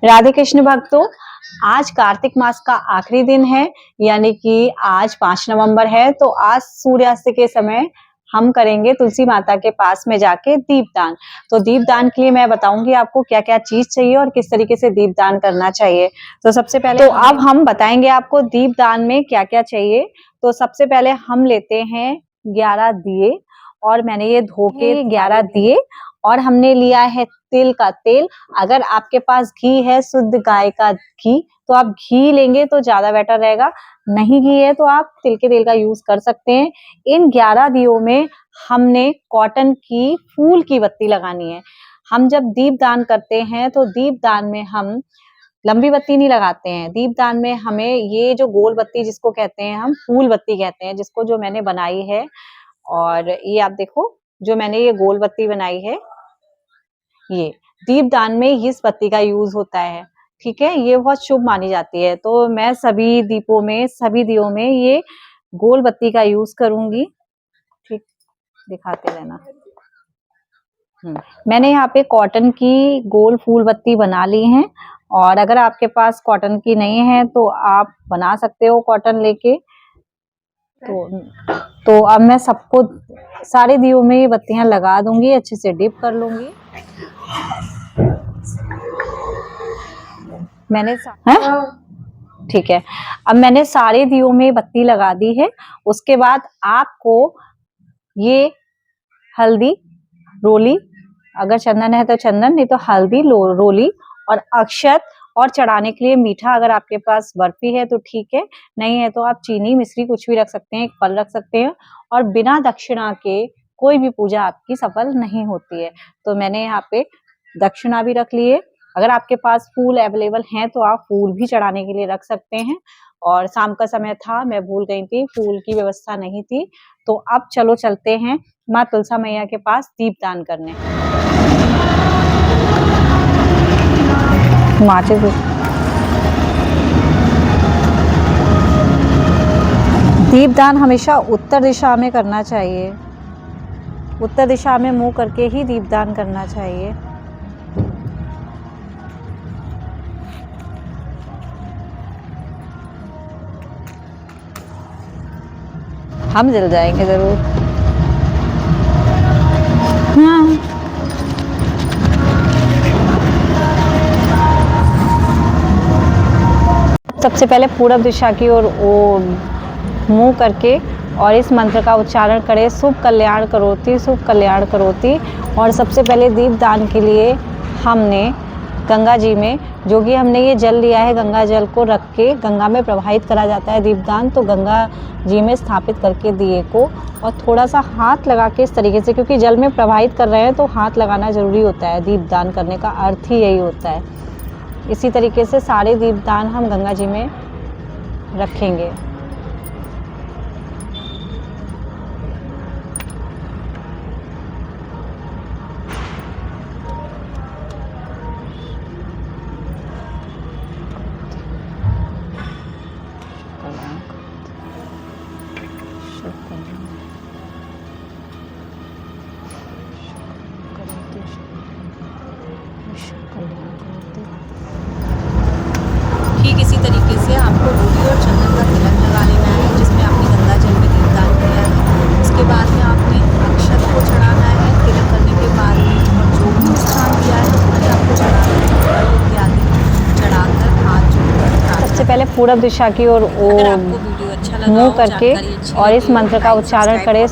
राधे कृष्ण भक्तों, आज कार्तिक मास का आखिरी दिन है, यानी कि आज 5 नवंबर है। तो आज सूर्यास्त के समय हम करेंगे तुलसी माता के पास में जाके दीपदान। तो दीपदान के लिए मैं बताऊंगी आपको क्या क्या चीज चाहिए और किस तरीके से दीपदान करना चाहिए। तो सबसे पहले तो अब हम बताएंगे आपको दीपदान में क्या क्या चाहिए। तो सबसे पहले हम लेते हैं 11 दिए, और मैंने ये धो के 11 दिए, और हमने लिया है तिल का तेल। अगर आपके पास घी है, शुद्ध गाय का घी, तो आप घी लेंगे तो ज्यादा बेटर रहेगा। नहीं घी है तो आप तिल के तेल का यूज कर सकते हैं। इन 11 दियों में हमने कॉटन की फूल की बत्ती लगानी है। हम जब दीपदान करते हैं तो दीपदान में हम लंबी बत्ती नहीं लगाते हैं। दीपदान में हमें ये जो गोल बत्ती जिसको कहते हैं, हम फूल बत्ती कहते हैं, जिसको जो मैंने बनाई है, और ये आप देखो जो मैंने ये गोल बत्ती बनाई है, ये दीपदान में इस बत्ती का यूज होता है। ठीक है, ये बहुत शुभ मानी जाती है। तो मैं सभी दीपों में, सभी दियों में ये गोल बत्ती का यूज करूंगी। ठीक, दिखाते रहना। मैंने यहाँ पे कॉटन की गोल फूल बत्ती बना ली है, और अगर आपके पास कॉटन की नहीं है तो आप बना सकते हो कॉटन लेके। तो अब मैं सबको, सारे दियों में ये बत्तियां लगा दूंगी, अच्छे से डिप कर लूंगी। मैंने ठीक है, अब मैंने सारे दियों में बत्ती लगा दी है। उसके बाद आपको ये हल्दी, रोली, अगर चंदन है तो चंदन, नहीं तो हल्दी, रोली और अक्षत, और चढ़ाने के लिए मीठा। अगर आपके पास बर्फी है तो ठीक है, नहीं है तो आप चीनी, मिश्री कुछ भी रख सकते हैं, एक फल रख सकते हैं। और बिना दक्षिणा के कोई भी पूजा आपकी सफल नहीं होती है। तो मैंने यहाँ पे दक्षिणा भी रख ली है। अगर आपके पास फूल अवेलेबल हैं तो आप फूल भी चढ़ाने के लिए रख सकते हैं। और शाम का समय था, मैं भूल गई थी, फूल की व्यवस्था नहीं थी। तो अब चलो चलते हैं माँ तुलसा मैया के पास दीपदान करने। दीपदान हमेशा उत्तर दिशा में करना चाहिए। उत्तर दिशा में मुंह करके ही दीपदान करना चाहिए। हम जल जाएंगे जरूर। हाँ, सबसे पहले पूरब दिशा की ओर मुंह करके और इस मंत्र का उच्चारण करें, शुभ कल्याण करोति, शुभ कल्याण करोति। और सबसे पहले दीपदान के लिए हमने गंगा जी में, जो कि हमने ये जल लिया है, गंगा जल को रख के गंगा में प्रवाहित करा जाता है दीपदान। तो गंगा जी में स्थापित करके दिए को, और थोड़ा सा हाथ लगा के इस तरीके से, क्योंकि जल में प्रवाहित कर रहे हैं तो हाथ लगाना जरूरी होता है। दीपदान करने का अर्थ ही यही होता है। इसी तरीके से सारे दीपदान हम गंगा जी में रखेंगे। ठीक इसी तरीके से आपको रोली और चंदन का तिलक लगा लेना है, जिसमें आपने गंगा जल में दीपदान किया है। उसके बाद में आपने अक्षत को चढ़ाना है। तिलक करने के बाद में और जो भी स्थान दिया है उसमें आपको चढ़ाना है, इत्यादि चढ़ाकर हाथ जोड़कर सबसे पहले पूरब दिशा की ओर मुंह करके और इस मंत्र का उच्चारण करें।